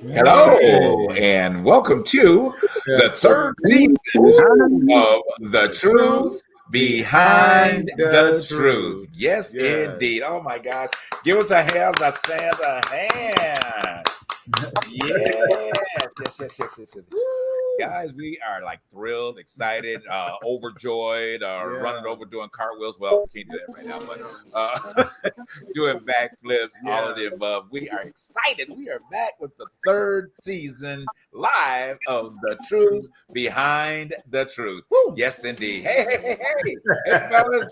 Hello, and welcome to the third season of The Truth Behind the Truth. Yes, indeed. Oh my gosh. Give us a hand, a Santa hand. Yes. Guys, we are like thrilled, excited, overjoyed, running over, doing cartwheels. Well, we can't do that right now, but doing backflips, all of the above. We are excited. We are back with the third season live of The Truth Behind the Truth. Yes, indeed. Hey, fellas.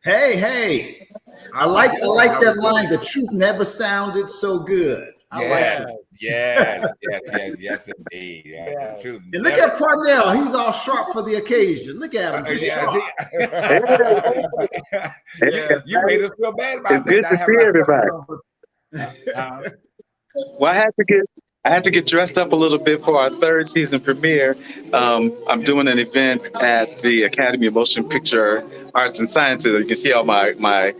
Hey. I like that line. The truth never sounded so good. I like it. Yes, indeed. Yeah, the truth. And look at Parnell. He's all sharp for the occasion. Look at him. Just sharp. You made us feel bad about it's good to see everybody. Well, I had to get dressed up a little bit for our third season premiere. I'm doing an event at the Academy of Motion Picture Arts and Sciences. You can see all my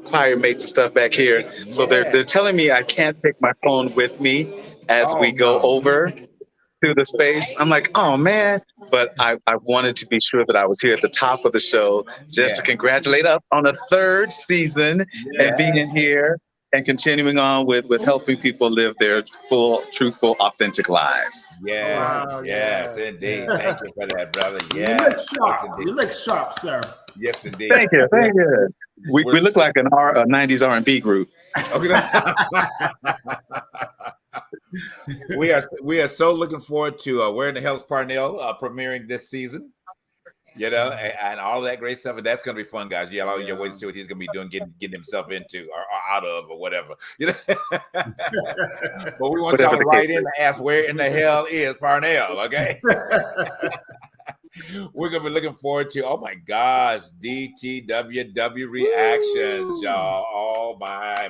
choir mates and stuff back here. So they're telling me I can't take my phone with me as we go over to the space. I'm like, oh man. But I wanted to be sure that I was here at the top of the show just to congratulate us on the third season and being here and continuing on with helping people live their full, truthful, authentic lives. Yes, indeed. Thank you for that, brother. Yes, you look sharp, sir. Yes, indeed. Thank you. We look like a 90s R&B group. We are so looking forward to Where in the Hell's Parnell premiering this season. You know, and all that great stuff, and that's going to be fun, guys. You're waiting to see what he's going to be doing, getting himself into or out of or whatever. You know, but we want y'all to write in and ask where in the hell is Parnell. Okay. We're gonna be looking forward to, oh my gosh, DTWW reactions, y'all. Oh my.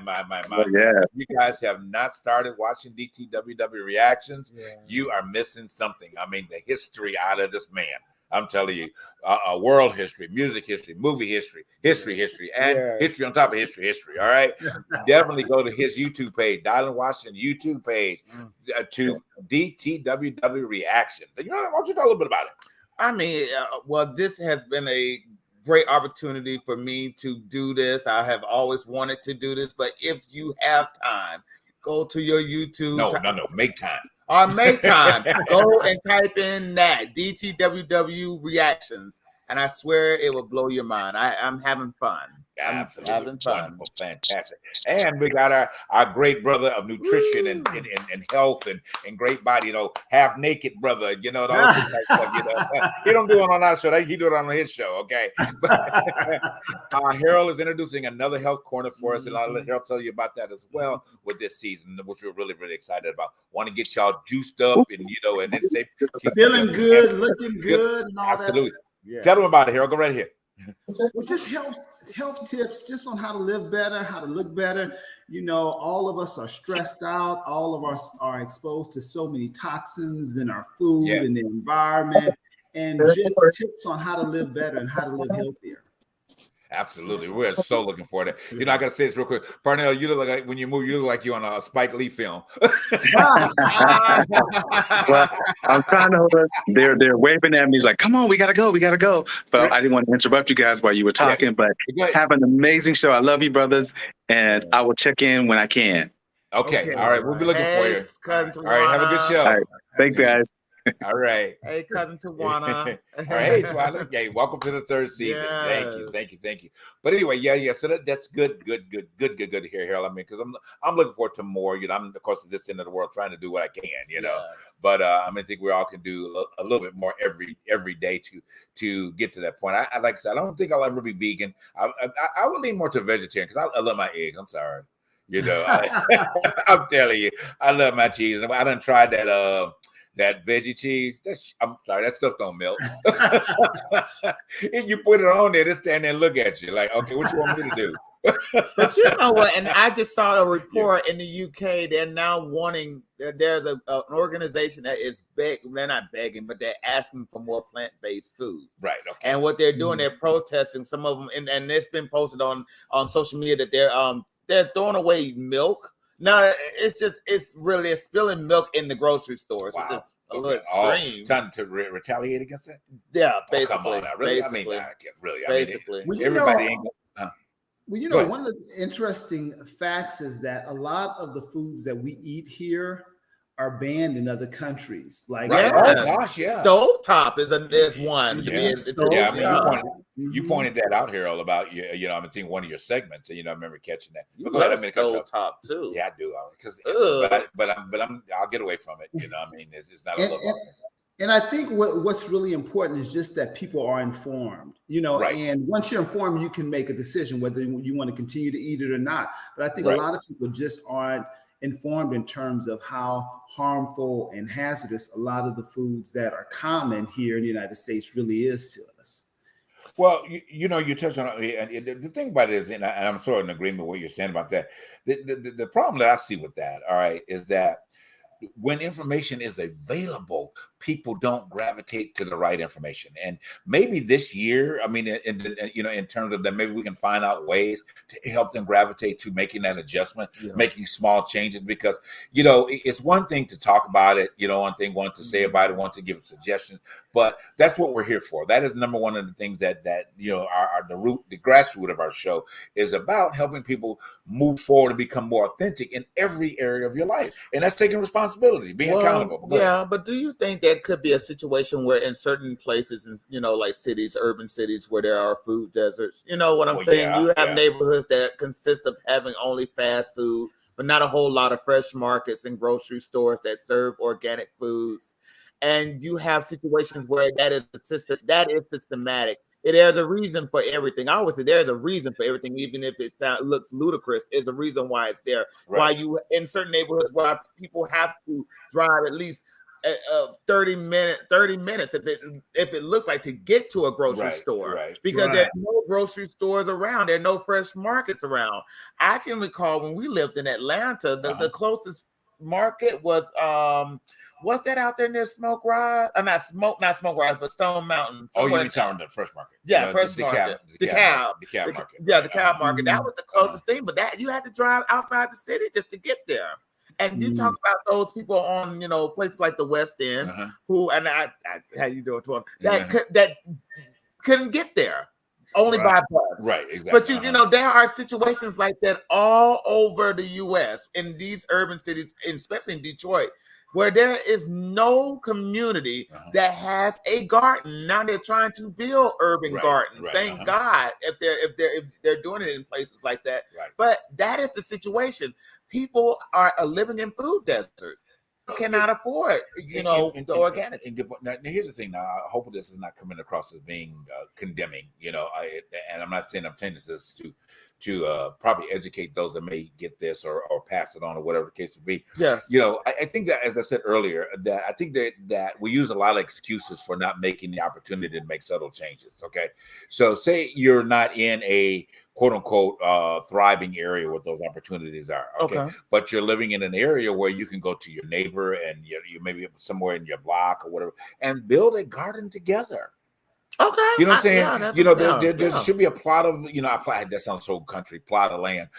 Yeah. If you guys have not started watching DTWW reactions, you are missing something. I mean, the history out of this man. I'm telling you, world history, music history, movie history, and history on top of history. All right. Definitely go to his YouTube page, Dylan Washington YouTube page, to DTWW reactions. You know, why don't you talk a little bit about it? I mean, well, this has been a great opportunity for me to do this. I have always wanted to do this, but if you have time, go to your YouTube. No, make time. Make time. Go and type in that DTWW reactions, and I swear it will blow your mind. I'm having fun. Absolutely. Having fun. Wonderful, fantastic. And we got our great brother of nutrition and health and great body, you know, half naked brother, you know, all that stuff, you know. He don't do it on our show. He do it on his show, okay? Harold is introducing another health corner for us, and I'll let Harold tell you about that as well with this season, which we're really, really excited about. Want to get y'all juiced up and, you know, and then they feeling good, looking good, and all absolutely. That. Tell them about it, Harold. Go right here. Well, just health tips just on how to live better, how to look better. You know, all of us are stressed out. All of us are exposed to so many toxins in our food and the environment, and just tips on how to live better and how to live healthier. Absolutely. We're so looking forward to it. You know, I got to say this real quick. Parnell, you look like, when you move, you look like you're on a Spike Lee film. Well, I'm trying to hold it. They're waving at me like, come on, we got to go. But I didn't want to interrupt you guys while you were talking, but have an amazing show. I love you, brothers, and I will check in when I can. Okay. All right. We'll be looking for you. Cousin all right. Have a good show. All right. Thanks, guys. All right. Hey, cousin Tawana. All right, Tawana. Okay, welcome to the third season. Yes. Thank you. But anyway, so that's good to hear, Harold. I mean, because I'm looking forward to more. You know, I'm of course at this end of the world trying to do what I can. You know, but I think we all can do a little bit more every day to get to that point. I like I said, I don't think I'll ever be vegan. I will lean more to vegetarian because I love my eggs. I'm sorry. You know, I'm telling you, I love my cheese. I done tried that veggie cheese. I'm sorry, that stuff don't melt. If you put it on there, they stand there and look at you like, okay, what you want me to do? But you know what? And I just saw a report in the UK. They're now wanting. There's an organization that is they're not begging, but they're asking for more plant-based foods. Right. Okay. And what they're doing, they're protesting. Some of them, and it's been posted on social media that they're throwing away milk. No, it's really spilling milk in the grocery stores. Wow. It's just a little Oh, extreme. trying to retaliate against that? Yeah, Oh, basically. come on now. Really? Basically. I can't really. Basically. Well, Everybody ain't. Well, Go ahead. one of the interesting facts is that a lot of the foods that we eat here are banned in other countries. Like, Right. Yeah. Oh gosh, yeah. Stovetop is one. Yeah. Stove Yeah, I mean, top. you Mhm. pointed that out, Harold, about you know, I've been seeing one of your segments, and I remember catching that. You But go ahead, love I mean, cut you off. Stovetop too. Yeah, I do, because Ugh. I'll get away from it. You know, I mean, it's not a And, look. and, and I think what's really important is just that people are informed, Right. and once you're informed, you can make a decision whether you want to continue to eat it or not. But I think Right. a lot of people just aren't informed in terms of how harmful and hazardous a lot of the foods that are common here in the United States really is to us. Well, you know, you touched on it, and the thing about it is, and I'm sort of in agreement with what you're saying about that. The problem that I see with that, all right, is that when information is available, people don't gravitate to the right information. And maybe this year, I mean, in terms of that, maybe we can find out ways to help them gravitate to making that adjustment, making small changes. Because it's one thing to talk about it, one to say about it, one to give suggestions, but that's what we're here for. That is number one of the things that are the grassroots of our show is about, helping people move forward and become more authentic in every area of your life, and that's taking responsibility, being accountable. Yeah, but do you think that could be a situation where in certain places, like cities, urban cities, where there are food deserts? You know what I'm saying? Yeah, you have neighborhoods that consist of having only fast food, but not a whole lot of fresh markets and grocery stores that serve organic foods. And you have situations where that is systematic. There's a reason for everything. I always say there's a reason for everything, even if it looks ludicrous. Is a reason why it's there. Right. Why you in certain neighborhoods why people have to drive at least 30 minutes if it looks like to get to a grocery store, right. because there's no grocery stores around. There are no fresh markets around. I can recall when we lived in Atlanta, the closest market was what's that out there near Smoke Rise? Not Smoke Rise, but Stone Mountain. Oh, you mean talking the Fresh Market? Yeah, Fresh Market. The Cow Market. Yeah, the Cow Market. That was the closest thing, but that you had to drive outside the city just to get there. And you talk about those people on, places like the West End, who, and I how you doing, Twan? That couldn't get there, only by bus. Right, exactly. But there are situations like that all over the U.S. in these urban cities, especially in Detroit, where there is no community that has a garden. Now they're trying to build urban gardens. Thank God if they're doing it in places like that. Right. But that is the situation. People are living in food deserts. Cannot afford, the organics. Now, here's the thing. Now, hopefully, this is not coming across as being condemning. And I'm not saying this is to probably educate those that may get this or pass it on or whatever the case would be. Yes. I think that, as I said earlier, that I think that we use a lot of excuses for not making the opportunity to make subtle changes. Okay, so say you're not in a quote unquote thriving area where those opportunities are. Okay, but you're living in an area where you can go to your neighbor and you maybe somewhere in your block or whatever and build a garden together. Okay. You know what I'm saying? There should be a plot of, that sounds so country, plot of land.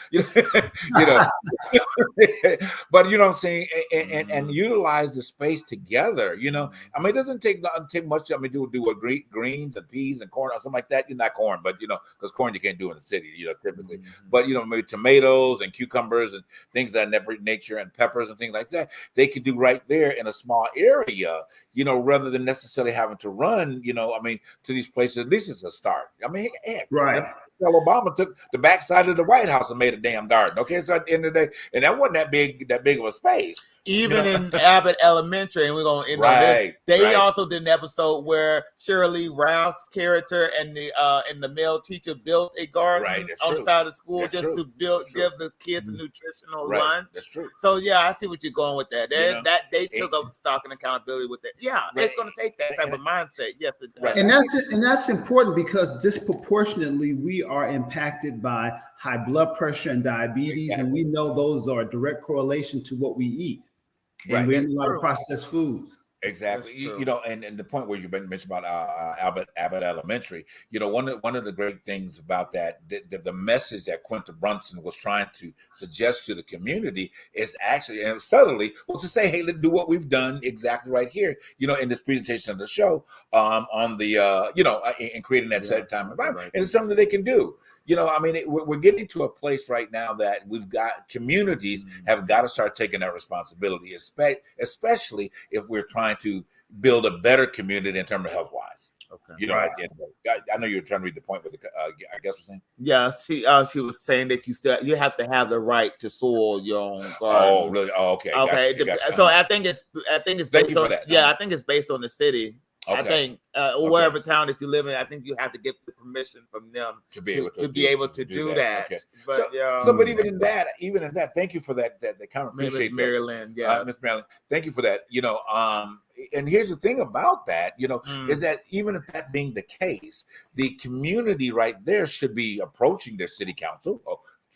But you know what I'm saying? And utilize the space together, I mean, it doesn't take much. I mean, do greens and peas and corn or something like that. You're not corn, but because corn you can't do in the city, typically. But maybe tomatoes and cucumbers and things of that nature and peppers and things like that, they could do right there in a small area, rather than necessarily having to run, I mean, to these places. At least it's a start. I mean, right. Obama took the backside of the White House and made a damn garden. Okay, so at the end of the day, and that wasn't that big of a space. Even in Abbott Elementary, and we're gonna end on this. They also did an episode where Shirley Ralph's character and the male teacher built a garden on the side of the school to give the kids a nutritional lunch. That's true. So yeah, I see what you're going with that. That they took up stock and accountability with that. Yeah, it's gonna take that type of mindset. Yes, it does. And that's important because disproportionately we are impacted by high blood pressure and diabetes, and we know those are a direct correlation to what we eat. And we're in a lot of processed foods. Exactly. You know, and the point where you mentioned about Abbott Elementary, you know, one of the great things about that, the message that Quinta Brunson was trying to suggest to the community is actually, and subtly, was to say, hey, let's do what we've done exactly right here, you know, in this presentation of the show, on the, you know, in creating that set time environment. Right. And it's something that they can do. You know, I mean, we're getting to a place right now that we've got communities have got to start taking that responsibility, especially if we're trying to build a better community in terms of health wise. Okay. You know, right. I know you were trying to read the point with I guess we're saying. Yeah, she was saying that you have to have the right to soil your own garden. Oh, really? Oh, okay. Okay. Gotcha. So I think it's based on that. Yeah, I think it's based on the city. Okay. I think wherever town that you live in, I think you have to get the permission from them to be able to do that. Okay. But but even in that, thank you for that. That kind of appreciate Maryland, yeah, Miss Maryland, thank you for that. You know, and here's the thing about that, you know, is that even if that being the case, the community right there should be approaching their city council.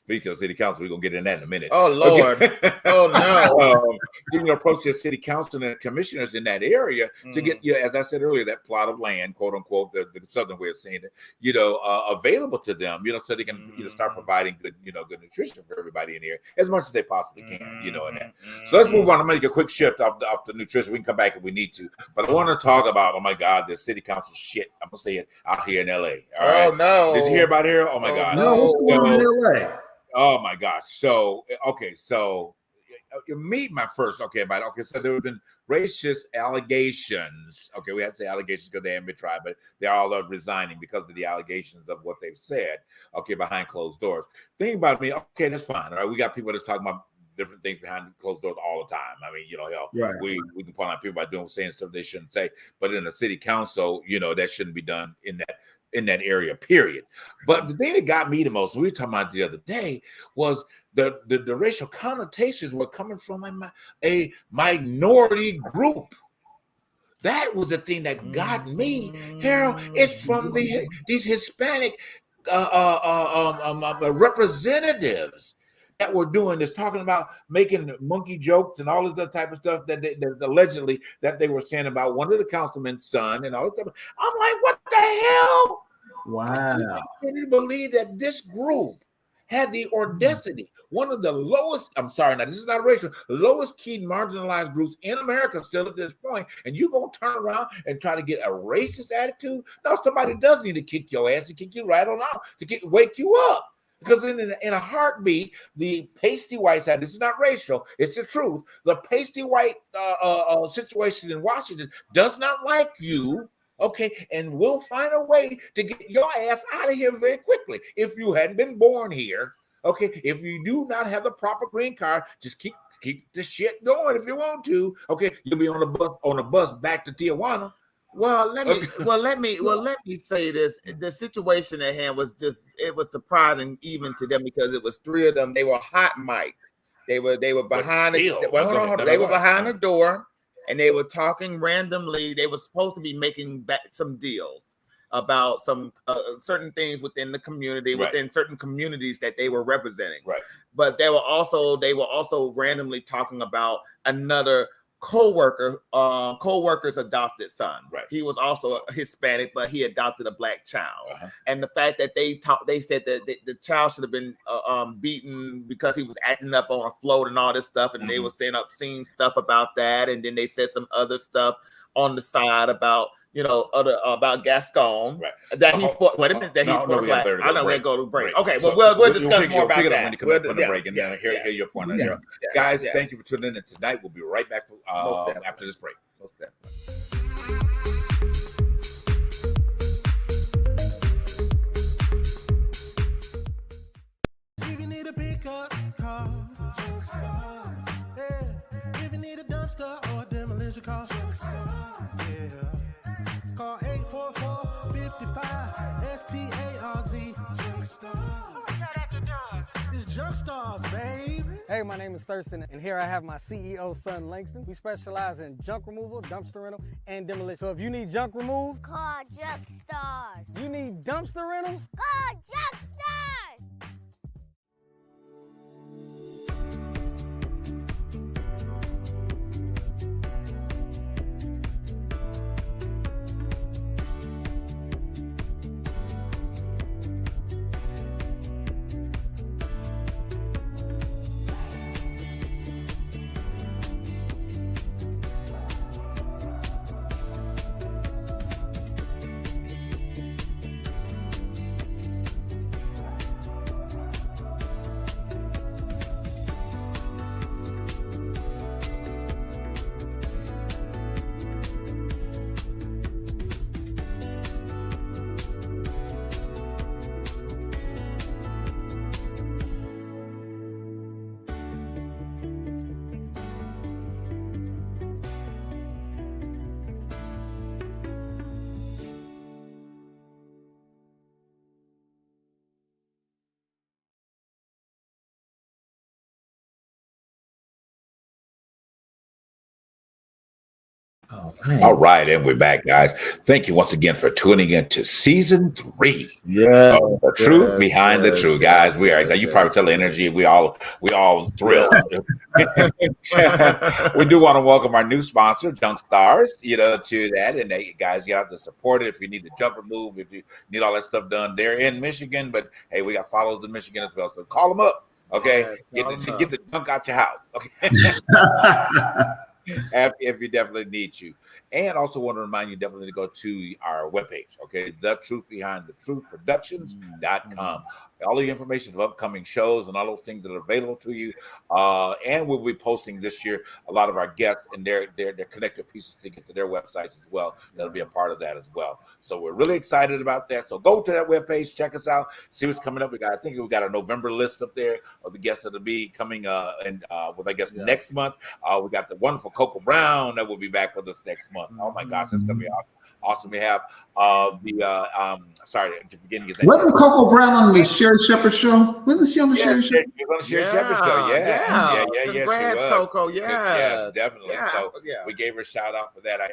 Speaking of city council, we're gonna get in that in a minute. Oh Lord! Okay. Oh no! You can approach your city council and commissioners in that area to get, you know, as I said earlier, that plot of land, quote unquote, the southern way of saying it, you know, available to them, you know, so they can you know start providing good nutrition for everybody in here as much as they possibly can, you know, in that. So let's move on. I'm gonna make a quick shift off the nutrition. We can come back if we need to, but I want to talk about, oh my God, the city council shit. I'm gonna say it out here in LA. All right? Oh no! Did you hear about here? Oh my God! No, what's going on in LA? Oh my gosh. So, okay. So you meet my first. Okay. But okay. So there have been racist allegations. Okay. We have to say allegations because they haven't been tried, but they're all resigning because of the allegations of what they've said. Okay. Behind closed doors. Think about me. Okay. That's fine. All right. We got people that's talking about different things behind closed doors all the time. I mean, you know, hell, right. we can point out people by saying stuff they shouldn't say, but in the city council, you know, that shouldn't be done in that area, period. But the thing that got me the most, we were talking about the other day, was the racial connotations were coming from a minority group. That was the thing that got me, Harold. It's from these Hispanic representatives that were doing this, talking about making monkey jokes and all this other type of stuff that allegedly that they were saying about one of the councilman's son and all this stuff. I'm like, what the hell? Wow. I couldn't believe that this group had the audacity, one of the lowest, I'm sorry, now this is not racial, lowest key marginalized groups in America still at this point, and you gonna turn around and try to get a racist attitude? No, somebody does need to kick your ass and kick you right on out to wake you up. Because in a heartbeat, the pasty white side, this is not racial, it's the truth. The pasty white situation in Washington does not like you, okay, and we'll find a way to get your ass out of here very quickly. If you hadn't been born here, okay, if you do not have the proper green card, just keep the shit going if you want to. Okay, you'll be on a bus back to Tijuana. Well, let me say this. The situation at hand was it was surprising even to them because it was three of them. They were hot mic. They were behind they were behind the door and they were talking randomly. They were supposed to be making some deals about some certain things within the community, within certain communities that they were representing. Right. But they were also randomly talking about another co-worker's adopted son. Right. He was also a Hispanic, but he adopted a black child. Uh-huh. And the fact that they said that the child should have been beaten because he was acting up on a float and all this stuff, and they were saying obscene stuff about that, and then they said some other stuff on the side about about Gascon. Right. That he's for. Wait a minute. That he's for black. I know we're going to break. Okay. So we'll discuss more about that. When you come back from the break, and then hear your point on there. Guys, thank you for tuning in tonight. We'll be right back after this break. Most definitely. If you need a pickup call, if you need a dumpster or a demolition call, call 844-55-STARZ. It's Junk Stars, babe. Hey, my name is Thurston, and here I have my CEO, son Langston. We specialize in junk removal, dumpster rental, and demolition. So if you need junk removed, call Junk Stars. You need dumpster rentals, call Junk Stars. All right, and we're back, guys. Thank you once again for tuning in to season 3. Yeah, The truth behind the truth, guys. We are excited. You probably tell the energy. We all thrilled. We do want to welcome our new sponsor, Junk Stars, to that. And they, guys, you have to support it if you need the junk removed, if you need all that stuff done. They're in Michigan, but hey, we got followers in Michigan as well. So call them up, okay? Get the junk out your house, okay? if you definitely need to. And also want to remind you definitely to go to our webpage, okay? The Truth Behind the Truth Productions.com. All the information of upcoming shows and all those things that are available to you. And we'll be posting this year a lot of our guests and their connected pieces to get to their websites as well. That'll be a part of that as well. So we're really excited about that. So go to that webpage, check us out, see what's coming up. I think we got a November list up there of the guests that'll be coming next month. We got the wonderful Coco Brown that will be back with us next month. Oh my gosh, that's gonna be awesome. We have sorry, I'm forgetting his name. Wasn't Coco Brown on the Sherry Shepherd show? Wasn't she on the Sherry Shepherd? She was on the Sherry Shepherd show. Yeah. Congrats, she was. Coco. Yes, definitely. Yeah. So we gave her a shout out for that. I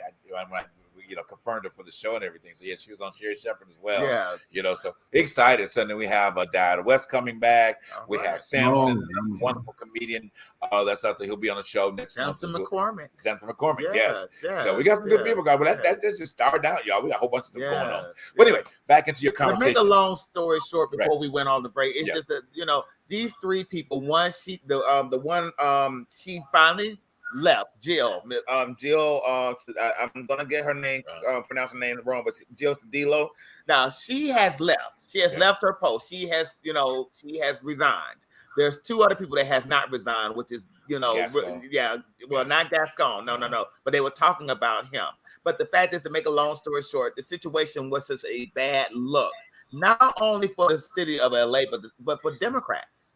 confirmed her for the show and everything. So yeah, she was on Sherry Shepherd as well. Yes. So excited. So then we have Diana West coming back. We have Samson, wonderful comedian that's out there. He'll be on the show next month. Samson McCormick. Yes. So we got some good people, guys. But that's just starting out, y'all. We got a whole bunch of stuff going on. But anyway, back into your conversation. To make a long story short, before we went on the break, it's just that these 3 people. One, she finally left. Jill. I'm gonna get her name, pronounce her name wrong, but Jill Cedillo. Now she has left. She has left her post. She has resigned. There's 2 other people that has not resigned, which is Gascon. Not Gascon. No. But they were talking about him. But the fact is, to make a long story short, the situation was such a bad look, not only for the city of LA, but for Democrats.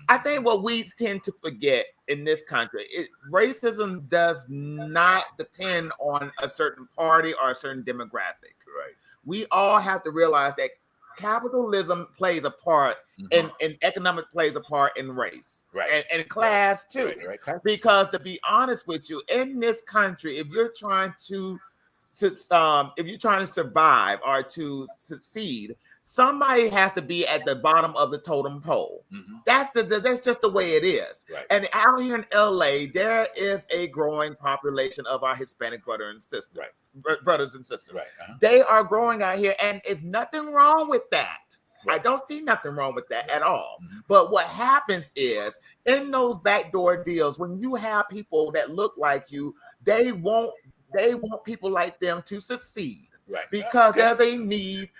I think what we tend to forget in this country, racism does not depend on a certain party or a certain demographic. Right. We all have to realize that capitalism plays a part and economic plays a part in race, right, and class too. Right. Because to be honest with you, in this country, if you're trying to survive or to succeed, somebody has to be at the bottom of the totem pole. That's just the way it is. Right. And out here in LA, there is a growing population of our Hispanic brothers and sisters. Right. They are growing out here, and it's nothing wrong with that. Right. I don't see nothing wrong with that at all. But what happens is, in those backdoor deals, when you have people that look like you, they want people like them to succeed. Right. Because there's a need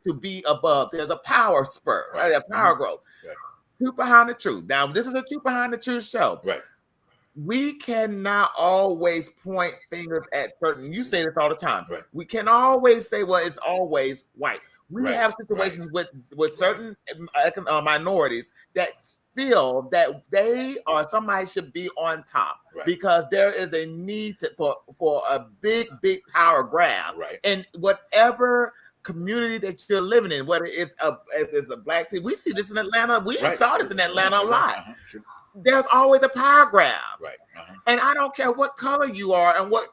to be above. There's a power spur, right? A power growth. Right. Truth Behind the Truth. Now, this is a Truth Behind the Truth show. Right. We cannot always point fingers at certain. You say this all the time. Right. We can always say, well, it's always white. We have situations with certain minorities that feel that they or somebody should be on top because there is a need for a big power grab. Right. And whatever community that you're living in, whether if it's a black city, we see this in Atlanta. We saw this in Atlanta a lot. There's always a power grab. Right. And I don't care what color you are and what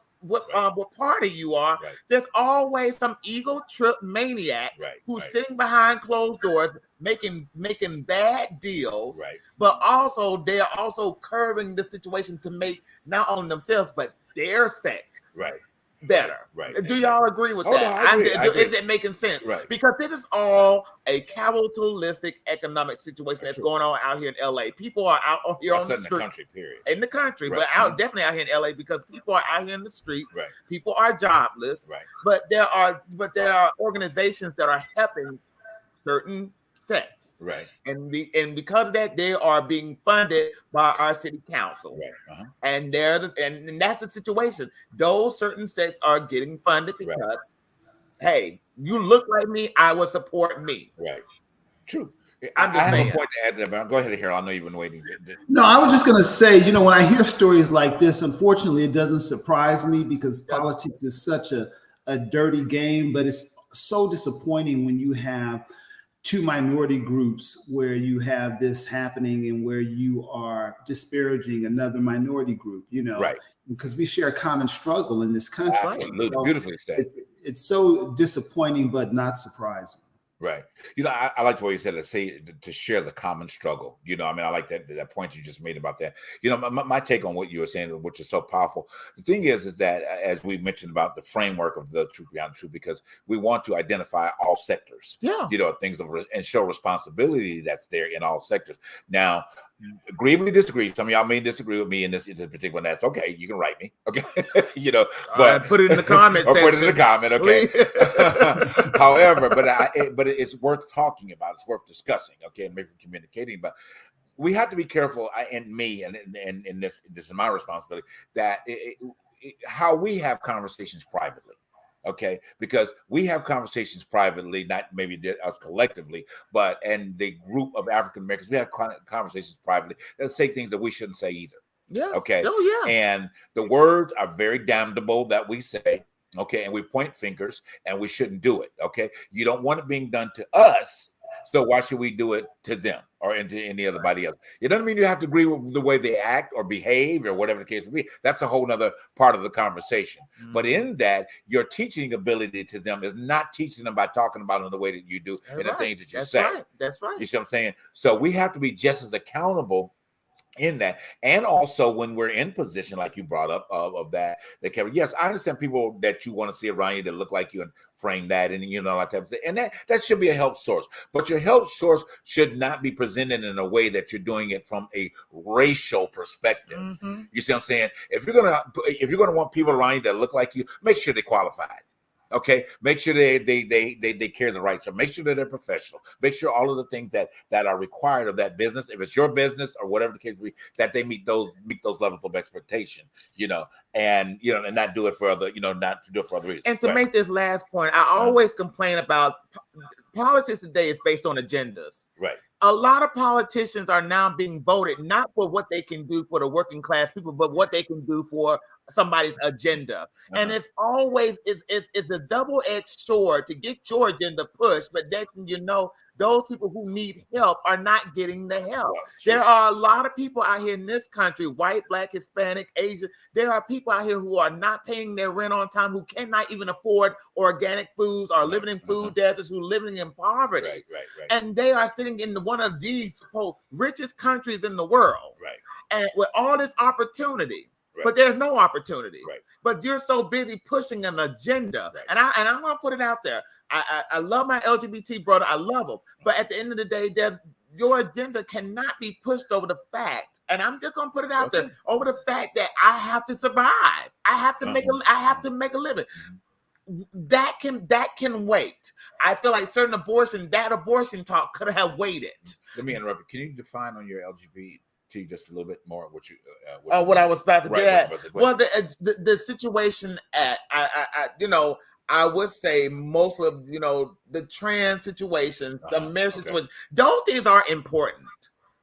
party you are. Right. There's always some ego trip maniac who's sitting behind closed doors making bad deals. Right. But also they're also curving the situation to make not only themselves but their sect better. Right. Do y'all agree with that? No, I agree. Is it making sense? Right. Because this is all a capitalistic economic situation that's going on out here in LA. People are out here on the street. In the country, period. In the country, Right. but definitely out here in LA because people are out here in the streets. Right. People are jobless. Right. But there are organizations that are helping certain sects. Right. And because of that, they are being funded by our city council. Right. And and that's the situation. Those certain sects are getting funded because, hey, you look like me, I will support me. Right. True. I'm just saying. have a point to add to that, but go ahead, Harold. I know you've been waiting. No, I was just going to say, when I hear stories like this, unfortunately, it doesn't surprise me because politics is such a dirty game, but it's so disappointing when you have 2 minority groups where you have this happening and where you are disparaging another minority group. Right. because we share a common struggle in this country. Absolutely, beautifully said. It's so disappointing, but not surprising. Right. I like the way you said it, to share the common struggle. I mean, I like that point you just made about that. My take on what you were saying, which is so powerful. The thing is that as we mentioned about the framework of the truth beyond the truth, because we want to identify all sectors. Yeah. Things and show responsibility that's there in all sectors. Now, agreeably disagree. Some of y'all may disagree with me in this particular. That's okay. You can write me. Okay. But put it in the comment or section. put it in the comment. Okay. However, but it's worth talking about. It's worth discussing. Okay, and maybe communicating. But we have to be careful. And this is my responsibility. That how we have conversations privately. Okay, because we have conversations privately, not maybe us collectively, and the group of African Americans, we have conversations privately that say things that we shouldn't say either. Yeah. Okay. Oh, yeah. And the words are very damnable that we say. Okay. And we point fingers, and we shouldn't do it. Okay. You don't want it being done to us. So why should we do it to them or to any other body else? It doesn't mean you have to agree with the way they act or behave or whatever the case may be. That's a whole nother part of the conversation. Mm-hmm. But in that, your teaching ability to them is not teaching them by talking about them the way that you do and the things that you say. Right. That's right. You see what I'm saying? So we have to be just as accountable in that. And also when we're in position, like you brought up of that Kevin, yes, I understand people that you want to see around you that look like you and frame that and that type of thing. And that should be a help source. But your help source should not be presented in a way that you're doing it from a racial perspective. Mm-hmm. You see what I'm saying? If you're gonna want people around you that look like you, make sure they're qualified. Okay, make sure they carry the right. So make sure that they're professional. Make sure all of the things that are required of that business, if it's your business or whatever the case be, that they meet those levels of expectation. And not do it for other, not to do it for other reasons. And to make this last point, I always complain about politics today is based on agendas. Right. A lot of politicians are now being voted not for what they can do for the working class people, but what they can do for somebody's agenda. Uh-huh. And it's always it's a double-edged sword to get your agenda pushed, but then those people who need help are not getting the help. Well, sure. There are a lot of people out here in this country, white, black, Hispanic, Asian. There are people out here who are not paying their rent on time, who cannot even afford organic foods, or living in food deserts, who are living in poverty. Right. And they are sitting in one of these richest countries in the world. Right. And with all this opportunity. Right. But there's no opportunity. Right. But you're so busy pushing an agenda. Right. And I'm going to put it out there. I love my LGBT brother. I love him. But at the end of the day, your agenda cannot be pushed over the fact. And I'm just going to put it out there, over the fact that I have to survive. I have to make a living. That can wait. I feel like abortion talk could have waited. Let me interrupt you. Can you define on your LGBT just a little bit more what you what I was about to get at? Well, the situation I would say most of the trans situations, the marriage situation, those things are important.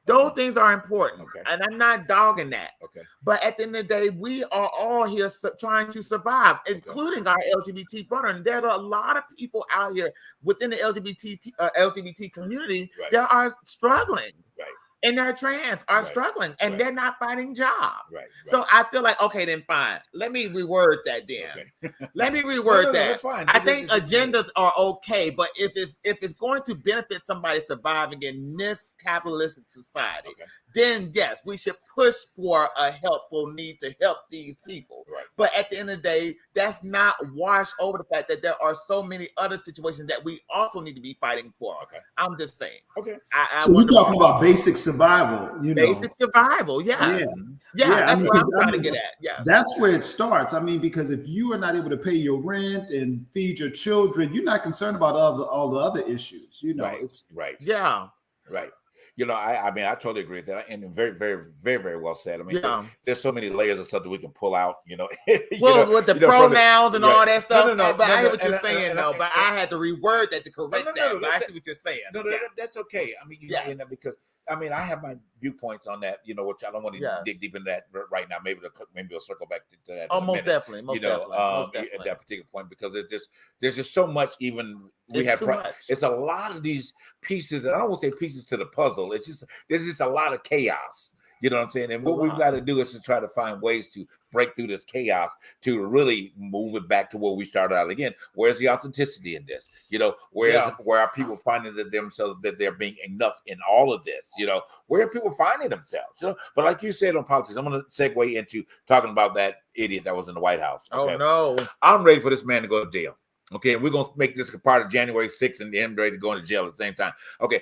Those things are important, and I'm not dogging that. Okay. But at the end of the day, we are all here trying to survive, including our LGBT brother. And there are a lot of people out here within the LGBT community that are struggling. Right. And they're trans, are struggling, and they're not finding jobs. Right. So I feel like, okay, then fine. Let me reword that then. Okay. Let me reword that. Fine. I think agendas are okay, but if it's going to benefit somebody surviving in this capitalistic society, then yes, we should push for a helpful need to help these people. Right. But at the end of the day, that's not washed over the fact that there are so many other situations that we also need to be fighting for. Okay. I'm just saying. Okay. So we're talking about basic survival, Basic survival, yes. Yeah, that's what I'm trying to get at. Yeah. That's where it starts. I mean, because if you are not able to pay your rent and feed your children, you're not concerned about all the other issues. It's right. Yeah. Right. I mean, I totally agree with that, and very, very, very, very well said. I mean, there's so many layers of stuff that we can pull out. With the pronouns and all that stuff. But I hear what you're saying, though. But I had to reword that to correct that. But I see what you're saying. No, that's okay. I mean, because I have my viewpoints on that. Which I don't want to dig deep in that right now. Maybe we'll circle back to that. Oh, most definitely. Most definitely. At that particular point, because there's just so much. Even it's a lot of these pieces, and I don't want to say pieces to the puzzle. There's just a lot of chaos. You know what I'm saying? And what we've got to do is to try to find ways to break through this chaos to really move it back to where we started out again. Where's the authenticity in this? You know, where are people finding that themselves, that they're being enough in all of this? You know, where are people finding themselves? You know, but like you said on politics, I'm going to segue into talking about that idiot that was in the White House. Okay? Oh no, I'm ready for this man to go to jail. Okay, we're gonna make this a part of January 6th and him ready to go into jail at the same time. Okay,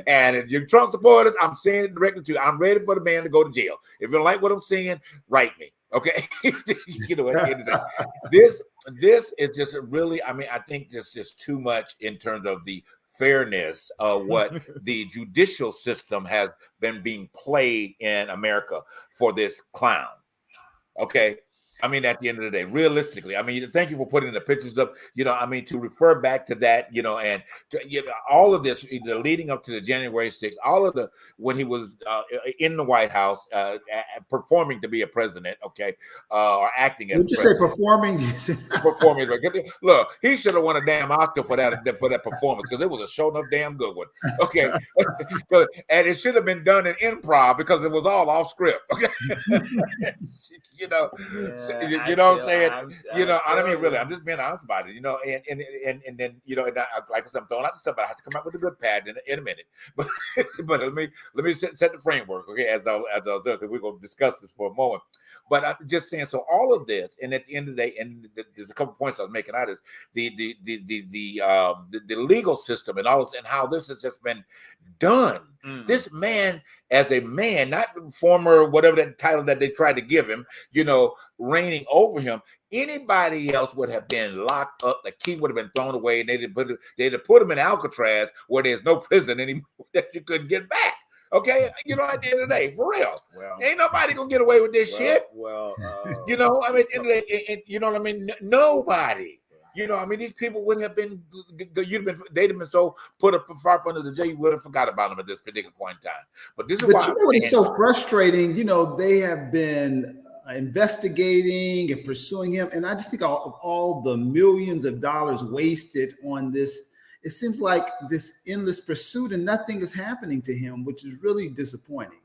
and if you're Trump supporters, I'm saying it directly to you. I'm ready for the man to go to jail. If you don't like what I'm saying, write me. Okay, you know, at the end of the day, this is just really. I mean, I think this is too much in terms of the fairness of what the judicial system has been being played in America for this clown. Okay. I mean, at the end of the day, realistically, I mean, thank you for putting the pictures up, you know, I mean, to refer back to that, you know, and to, you know, all of this, the leading up to the January 6th, all of the, when he was in the White House, performing to be a president, okay, or acting as Would you say performing? Performing. Look, he should have won a damn Oscar for that performance, because it was a show enough damn good one. Okay. And it should have been done in improv because it was all off script. Okay. You know. Yeah. You know what I'm saying? You know, I mean, really, I'm just being honest about it. You know, and then you know, and like I said, I'm throwing out the stuff, but I have to come up with a good pad in a minute. But let me set the framework, okay? As I'll do, because we're gonna discuss this for a moment. But I'm just saying, so all of this, and at the end of the day, and there's a couple points I was making out is the legal system and all this, and how this has just been done. This man, as a man, not former whatever that title that they tried to give him, you know, reigning over him. Anybody else would have been locked up. The key would have been thrown away, and they'd have put him in Alcatraz, where there's no prison anymore that you couldn't get back. Okay, you know, at the end of the day, for real, ain't nobody gonna get away with this shit. You know, I mean, you know what I mean? Nobody. You know, I mean, these people wouldn't have been. They'd have been so put up far up under the jail, you would have forgot about them at this particular point in time. But this is why. You know what is so frustrating? You know, they have been investigating and pursuing him, and I just think of all the millions of dollars wasted on this. It seems like this endless pursuit, and nothing is happening to him, which is really disappointing.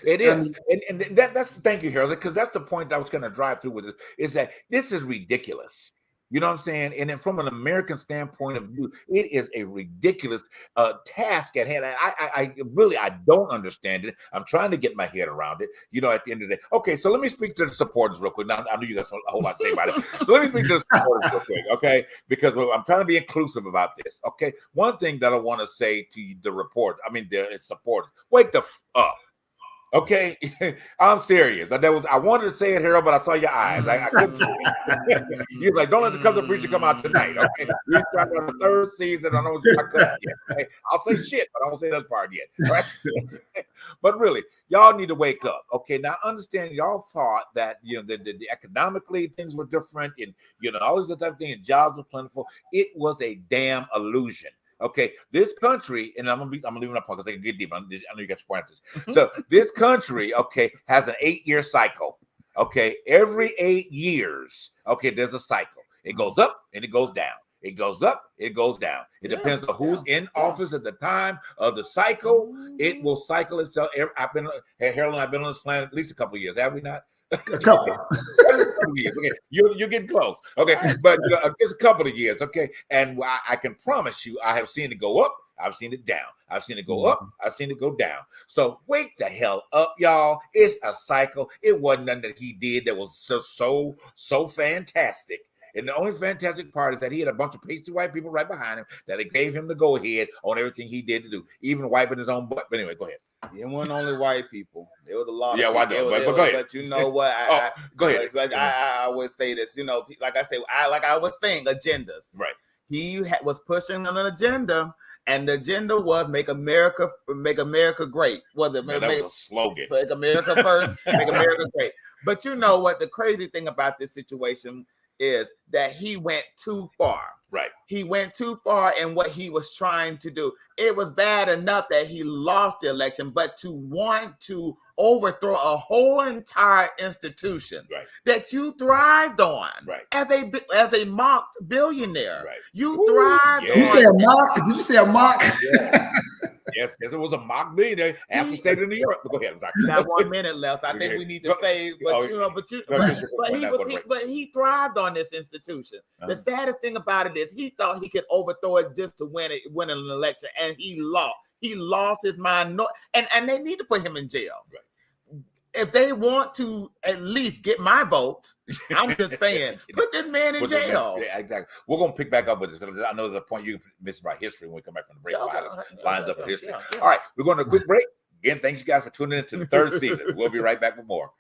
It is, and that's thank you, Harold, because that's the point I was going to drive through with this. Is that this is ridiculous. You know what I'm saying? And then from an American standpoint of view, it is a ridiculous task at hand. I really don't understand it. I'm trying to get my head around it. You know, at the end of the day. Okay, so let me speak to the supporters real quick. Now, I know you got a whole lot to say about it. So let me speak to the supporters real quick, okay? Because I'm trying to be inclusive about this, okay? One thing that I want to say to the the supporters, wake the up. Okay, I'm serious. I wanted to say it, Harold, but I saw your eyes. I couldn't. You're like, don't let the cousin preacher come out tonight. Okay, we're trying on the third season. I don't I couldn't yet. Okay? I'll say shit, but I won't say that part yet. Right? But really, y'all need to wake up. Okay, now understand, y'all thought that the economically things were different, and all this type of thing, and jobs were plentiful. It was a damn illusion. Okay, this country, and I'm gonna leave it up because I can get deep. I know you got your point this. So this country, okay, has an 8-year cycle. Okay, every 8 years, okay, there's a cycle. It goes up and it goes down. It goes up, it goes down. It depends on who's in office at the time of the cycle. It will cycle itself. Harold and I've been on this planet at least a couple of years, have we not? A couple. Years. Okay, you're getting close. Okay, but it's a couple of years. Okay, and I can promise you, I have seen it go up. I've seen it down. I've seen it go up. I've seen it go down. So wake the hell up, y'all. It's a cycle. It wasn't nothing that he did that was so fantastic. And the only fantastic part is that he had a bunch of pasty white people right behind him that it gave him the go ahead on everything he did to do, even wiping his own butt. But anyway, go ahead. It wasn't only white people. There was a lot of people. But go ahead. But you know what? Go ahead. But I would say this, like I say, like I was saying, agendas. Right. He was pushing an agenda, and the agenda was make America great. Was it? That was a slogan. Make America first, make America great. But you know what? The crazy thing about this situation is that he went too far. Right. He went too far in what he was trying to do. It was bad enough that he lost the election, but to want to overthrow a whole entire institution that you thrived on as a mocked billionaire. Right. You thrived on. Did you say a mock? Did you say a mock? Yeah. Yes, it was a mock millionaire after state of New York. Go ahead, I'm sorry. Got 1 minute left. I think we need to say, but he thrived on this institution. The saddest thing about it is he thought he could overthrow it just to win an election, and he lost. He lost his mind. No, and they need to put him in jail. Right. If they want to at least get my vote, I'm just saying, put this man in jail. Yeah, exactly. We're going to pick back up with this. I know there's a point you missed about history when we come back from the break. Lines up with history. Yeah. All right, we're going to a quick break. Again, thanks you guys for tuning in to the third season. We'll be right back with more.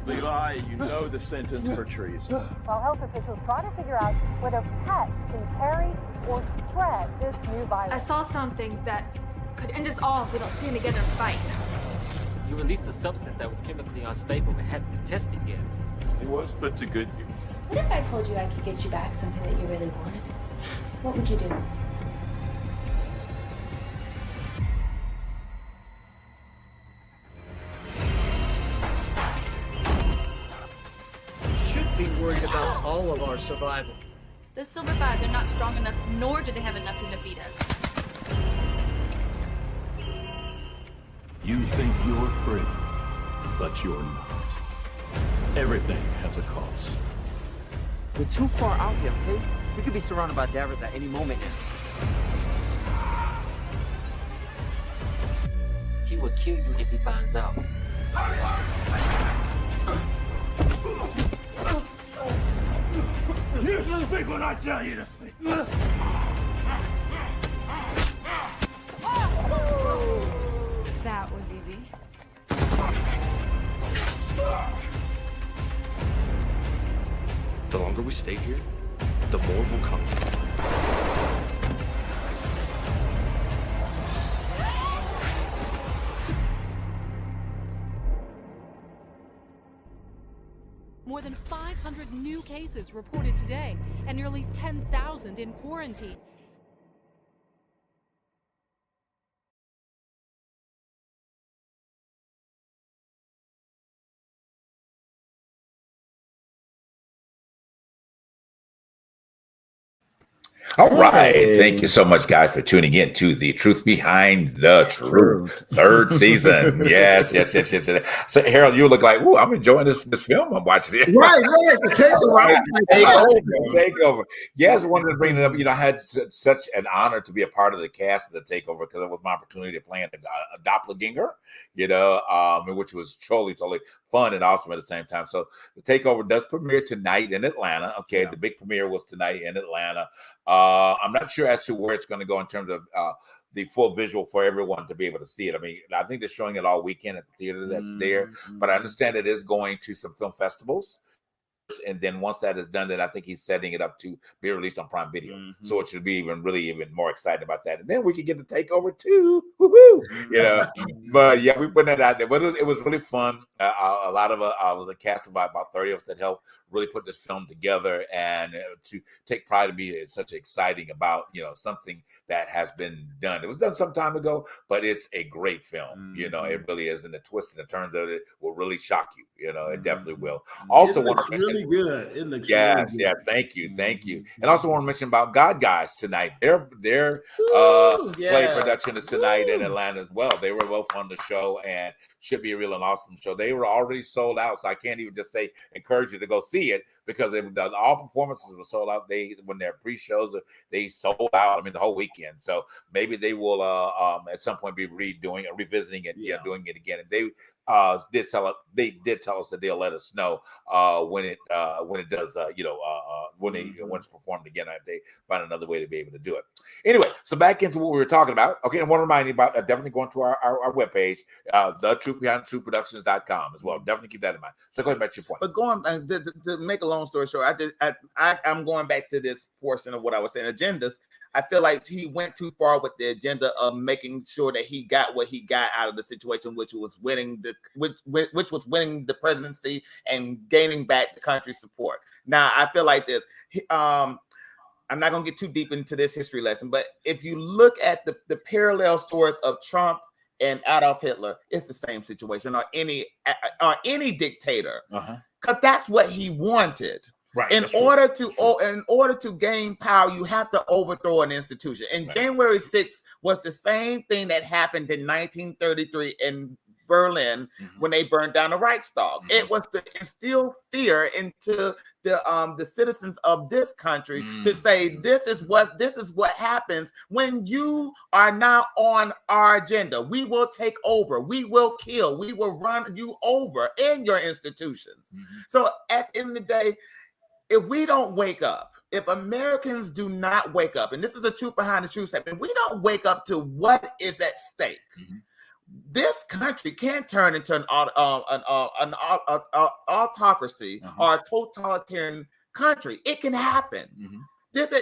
Levi, you know the sentence for treason. While health officials try to figure out whether pets can carry or spread this new virus. I saw something that could end us all if we don't stand together and fight. You released a substance that was chemically unstable and hadn't been tested yet. It was put to good use. What if I told you I could get you back something that you really wanted? What would you do? Be worried about all of our survival. The Silver Five, they're not strong enough, nor do they have enough to defeat us. You think you're free, but you're not. Everything has a cost. We're too far out here, okay? We could be surrounded by Davros at any moment now. He will kill you if he finds out. You speak when I tell you to speak. That was easy. The longer we stay here, the more will come. More than 500 new cases reported today, and nearly 10,000 in quarantine. All right. Thank you so much, guys, for tuning in to the Truth Behind the Truth third season. Yes. So, Harold, you look like, ooh, I'm enjoying this film. I'm watching it. Right. The Takeover. Yes, I wanted to bring it up. I had such an honor to be a part of the cast of the Takeover because it was my opportunity to play a doppelganger, which was totally fun and awesome at the same time. So the Takeover does premiere tonight in Atlanta. Okay, yeah. The big premiere was tonight in Atlanta. I'm not sure as to where it's going to go in terms of the full visual for everyone to be able to see it. I mean, I think they're showing it all weekend at the theater that's there, but I understand it is going to some film festivals. And then once that is done, then I think he's setting it up to be released on Prime Video. So it should be even more excited about that. And then we can get the Takeover too. Woohoo! But yeah, we put that out there. But it was really fun. A lot of was a cast of about 30 of us that helped really put this film together, and to take pride in me is such exciting about something that has been done. It was done some time ago, but it's a great film. It really is, and the twists and the turns of it will really shock you. It definitely will. Also, it looks really good. It looks really good. Thank you. And also want to mention about God Guys tonight. Their play production is tonight in Atlanta as well. They were both on the show and should be a real and awesome show. They were already sold out, so I can't even just say encourage you to go see it because all performances were sold out. When their pre-shows they sold out. I mean the whole weekend. So maybe they will at some point be revisiting it, doing it again. And did tell us that they'll let us know when it does when it's performed again. If they find another way to be able to do it. Anyway, so back into what we were talking about. Okay, I want to remind you about definitely going to our webpage, thetruthbehindthetruthproductions.com as well. Definitely keep that in mind. So go ahead and make your point. But going to make a long story short, I'm going back to this portion of what I was saying, agendas. I feel like he went too far with the agenda of making sure that he got what he got out of the situation, which was winning the presidency and gaining back the country's support. Now, I feel like this. I'm not going to get too deep into this history lesson, but if you look at the parallel stories of Trump and Adolf Hitler, it's the same situation, or any dictator, because that's what he wanted. Right. In order to gain power, you have to overthrow an institution. And January 6th was the same thing that happened in 1933 in Berlin when they burned down the Reichstag. It was to instill fear into the citizens of this country to say this is what happens when you are not on our agenda. We will take over. We will kill. We will run you over in your institutions. So at the end of the day, if we don't wake up, if Americans do not wake up, and this is a truth behind the truth statement, if we don't wake up to what is at stake, this country can turn into an autocracy or a totalitarian country. It can happen. This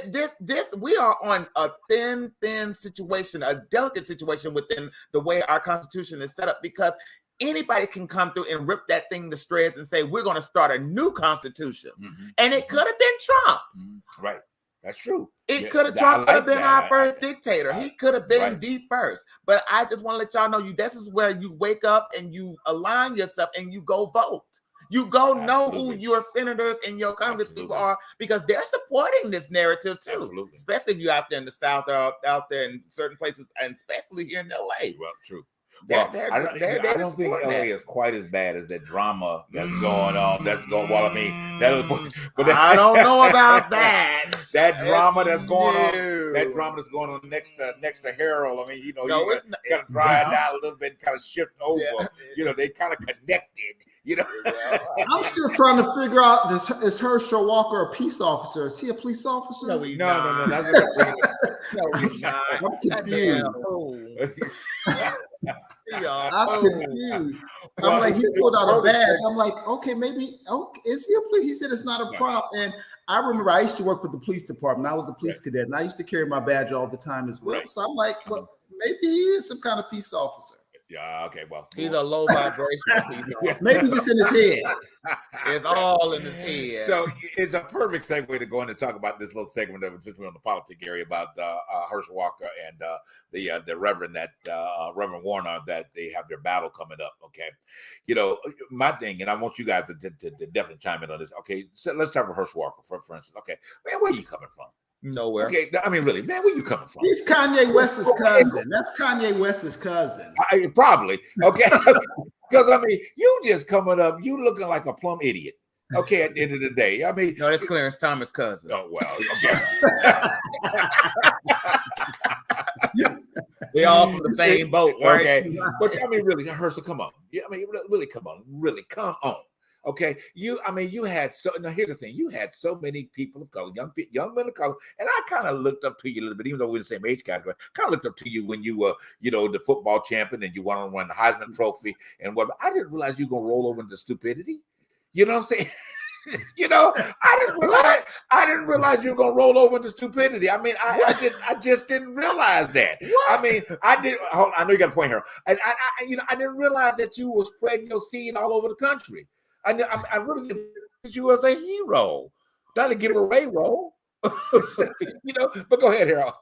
we are on a thin situation, a delicate situation within the way our Constitution is set up, because anybody can come through and rip that thing to shreds and say, we're going to start a new constitution. And it could have been Trump. Right. That's true. Trump could have been our first dictator. He could have been the first. But I just want to let y'all know, this is where you wake up and you align yourself and you go vote. You go know who your senators and your congresspeople are, because they're supporting this narrative too. Especially if you're out there in the South or out there in certain places, and especially here in LA. Well, true. Well, I don't think LA is quite as bad as that drama that's going on. Well, I mean, but I don't know about that. That drama that's going on. That drama that's going on next to Harold. I mean, you got to dry it down a little bit and kind of shift over. They kind of connected. I'm still trying to figure out, is Herschel Walker a peace officer? Is he a police officer? No. I'm confused. I'm confused. I'm like, he pulled out a badge. I'm like, okay, maybe. Okay, is he a police? He said it's not a prop. And I remember I used to work with the police department. I was a police cadet, and I used to carry my badge all the time as well. So I'm like, well, maybe he is some kind of peace officer. Yeah, okay, well. He's a low vibration. Maybe just in his head. It's all in his head. So it's a perfect segue to go in and talk about this little segment of it, since we're on the politic area, about Herschel Walker and the Reverend Reverend Warner, that they have their battle coming up. Okay, my thing, and I want you guys to definitely chime in on this. Okay, so let's talk about Herschel Walker for instance. Okay, man, where are you coming from? Nowhere. Okay, I mean, really, man, where you coming from? He's Kanye West's cousin. That's Kanye West's cousin. Probably. Okay, because I mean, you just coming up, you looking like a plumb idiot. Okay, at the end of the day, I mean, no, that's Clarence Thomas' cousin. Oh well, okay. They all from the same boat, right? Okay, but I mean, really, Herschel, come on. Yeah, I mean, really, come on, come on. Okay, you had now here's the thing, you had so many people of color, young men of color, and I kind of looked up to you a little bit, even though we're the same age category. Kind of looked up to you when you were, the football champion, and you won the Heisman Trophy, and what. I didn't realize you were gonna roll over into stupidity. You know what I'm saying? I didn't realize you were gonna roll over into stupidity. I mean, I just didn't realize that. What? I mean, I know you got a point here. And I didn't realize that you were spreading your seed all over the country. I really think you as a hero, not a giveaway role. But go ahead, Harold.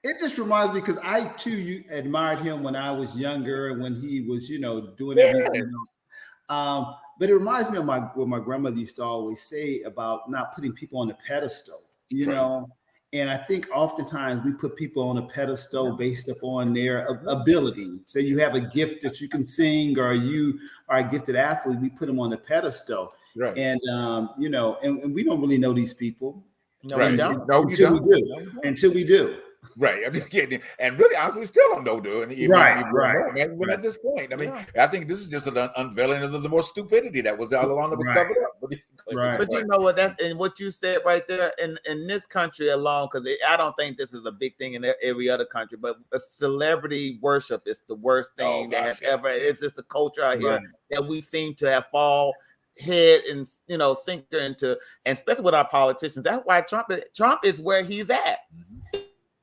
It just reminds me, because I too admired him when I was younger and when he was, doing everything else. But it reminds me of what my grandmother used to always say about not putting people on a pedestal, know. And I think oftentimes we put people on a pedestal based upon their ability. Say you have a gift that you can sing, or you are a gifted athlete, we put them on a pedestal. Right. And and we don't really know these people. No, we don't. Until we do. Right. I'm just kidding. And really, honestly, we still don't know, dude. Right. Man, we're at this point. I mean, I think this is just an unveiling of the more stupidity that was all along that was covered up. But you know what? That's and what you said right there in this country alone, because I don't think this is a big thing in every other country. But a celebrity worship is the worst thing that has ever. It's just a culture out here that we seem to have fall head and sinker into, and especially with our politicians. That's why Trump is where he's at.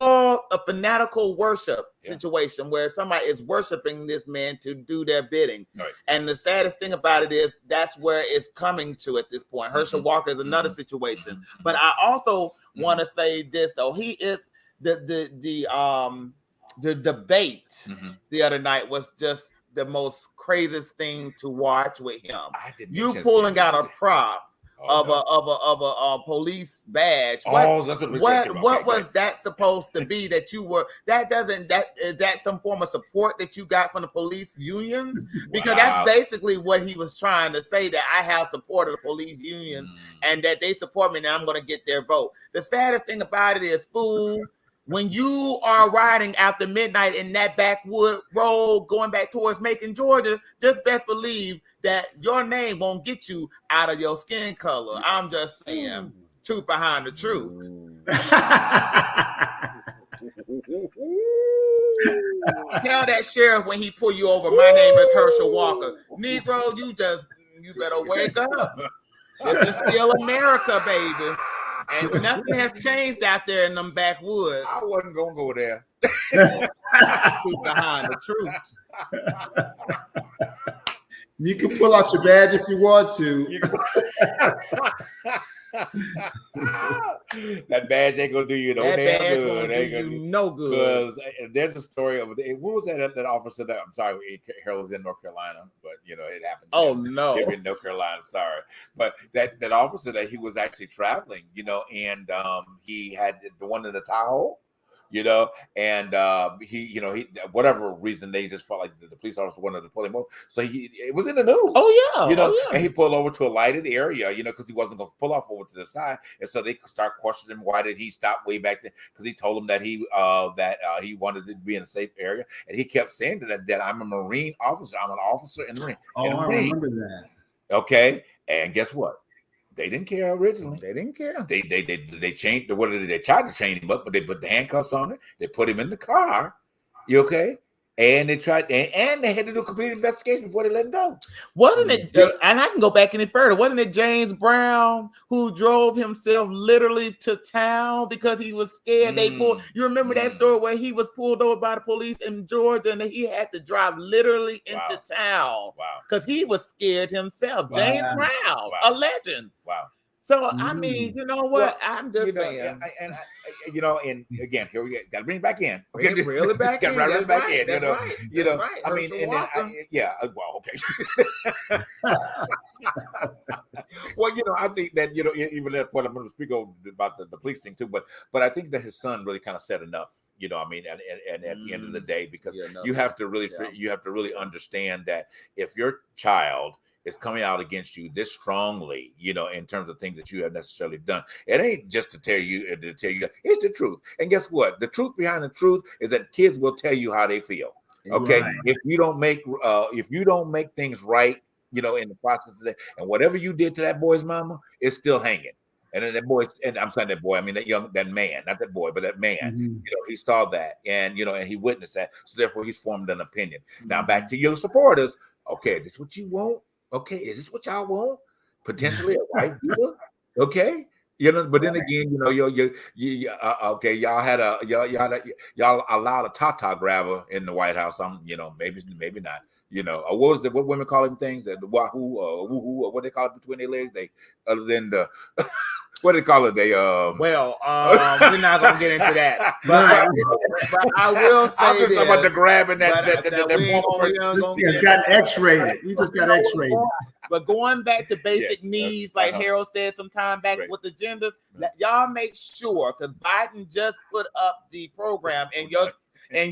A fanatical worship situation where somebody is worshiping this man to do their bidding. Right. And the saddest thing about it is that's where it's coming to at this point. Herschel Walker is another situation. But I also want to say this though. He is the debate the other night was just the most craziest thing to watch with him. You pulling out a prop of a police badge. What was that supposed to be that you were? Is that some form of support that you got from the police unions? Because that's basically what he was trying to say, that I have support of the police unions and that they support me and I'm going to get their vote. The saddest thing about it is, fool, when you are riding after midnight in that backwood road going back towards Macon, Georgia, just best believe that your name won't get you out of your skin color. I'm just saying, truth behind the truth. Tell that sheriff when he pull you over, my name is Herschel Walker. Negro, you better wake up. This is still America, baby. And nothing has changed out there in them backwoods. I wasn't gonna go there. Behind the truth. You can pull out your badge if you want to. That badge ain't gonna do you no damn good. Ain't gonna do you no good. Because there's a story of what was that officer that I'm sorry, Harold was in North Carolina, but it happened. Oh no, in North Carolina. Sorry, but that officer that he was actually traveling, and he had the one in the Tahoe. And he whatever reason they just felt like the police officer wanted to pull him over. So it was in the news. Oh yeah, and he pulled over to a lighted area, because he wasn't going to pull off over to the side. And so they start questioning him. Why did he stop way back there? Because he told them that he wanted to be in a safe area, and he kept saying that I'm a Marine officer. I'm an officer in the Marine. Oh, I remember that. Okay, and guess what? They didn't care originally. They didn't care. They changed. What did they tried to chain him up? But they put the handcuffs on it. They put him in the car. You okay? And they tried, and they had to do a complete investigation before they let him go. Wasn't it? And I can go back any further. Wasn't it James Brown who drove himself literally to town because he was scared? They pulled. You remember that story where he was pulled over by the police in Georgia, and he had to drive literally into town because he was scared himself. James Brown, a legend. Wow. So I mean, you know what? I'm just saying, and again, here we go. Got to bring it back in. Okay, reel it back in. Right back in. Right. I mean, and then well, okay. Well, I think that even that point, I'm going to speak about the police thing too, but I think that his son really kind of said enough. And at the end of the day, because you have to really understand that if your child is coming out against you this strongly, in terms of things that you have necessarily done, it ain't just to tell you, it's the truth. And guess what? The truth behind the truth is that kids will tell you how they feel. Okay. Right. If you don't make things right, in the process of that, and whatever you did to that boy's mama is still hanging. And then that boy, and I'm saying that boy, I mean that man, not that boy, but that man, he saw that and he witnessed that. So therefore he's formed an opinion. Now back to your supporters. Okay, this is what you want. Okay, is this what y'all want? Potentially a white dealer? Okay, but then again, y'all allowed a Tata grabber in the White House. Maybe not. What women call them things, the wahoo or woohoo or what they call it between their legs. They other than the what do they call it? We're not gonna get into that. But I will say I'm just talking about the grabbing that this has got X-rated. We just got X-rated. But going back to basic needs, like Harold said some time back with the genders, y'all make sure, because Biden just put up the program in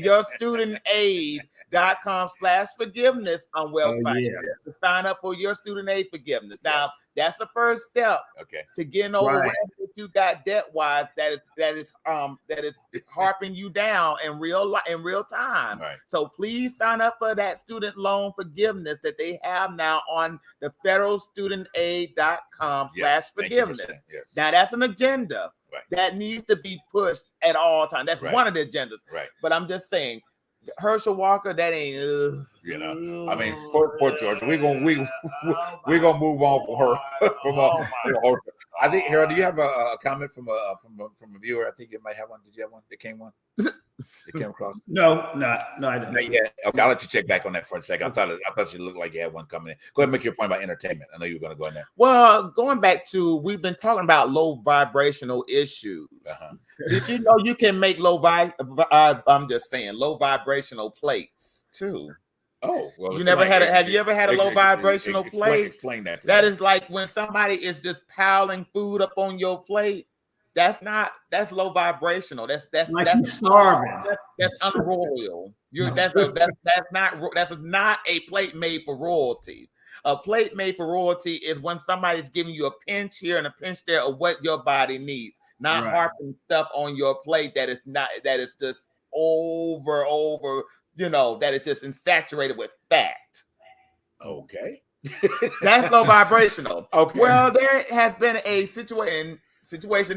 your student aid.com/forgiveness on website to sign up for your student aid forgiveness. Now, that's the first step to getting over whatever they you got debt wise that is harping you down in real time. Right. So please sign up for that student loan forgiveness that they have now on the federalstudentaid.com/forgiveness. Yes. Now that's an agenda that needs to be pushed at all times. That's one of the agendas. Right. But I'm just saying, Herschel Walker, that ain't. You know, I mean, poor George. We're gonna move on from her. I think, Harold, do you have a comment from a viewer? I think you might have one. Did you have one? That came across. No, I didn't. Not yet. Okay, I'll let you check back on that for a second. I thought you looked like you had one coming in. Go ahead and make your point about entertainment. I know you were going to go in there. Well, going back to, we've been talking about low vibrational issues. Did you know you can make low vibrational plates too? Oh, well, you never had it. Have you ever had a low vibrational plate? Explain that. That is like when somebody is just piling food up on your plate. That's low vibrational. That's starving. That's unroyal. That's not a plate made for royalty. A plate made for royalty is when somebody's giving you a pinch here and a pinch there of what your body needs, not harping stuff on your plate that is just over, that is just saturated with fat. Okay. That's low vibrational. Okay. Well, there has been a situation,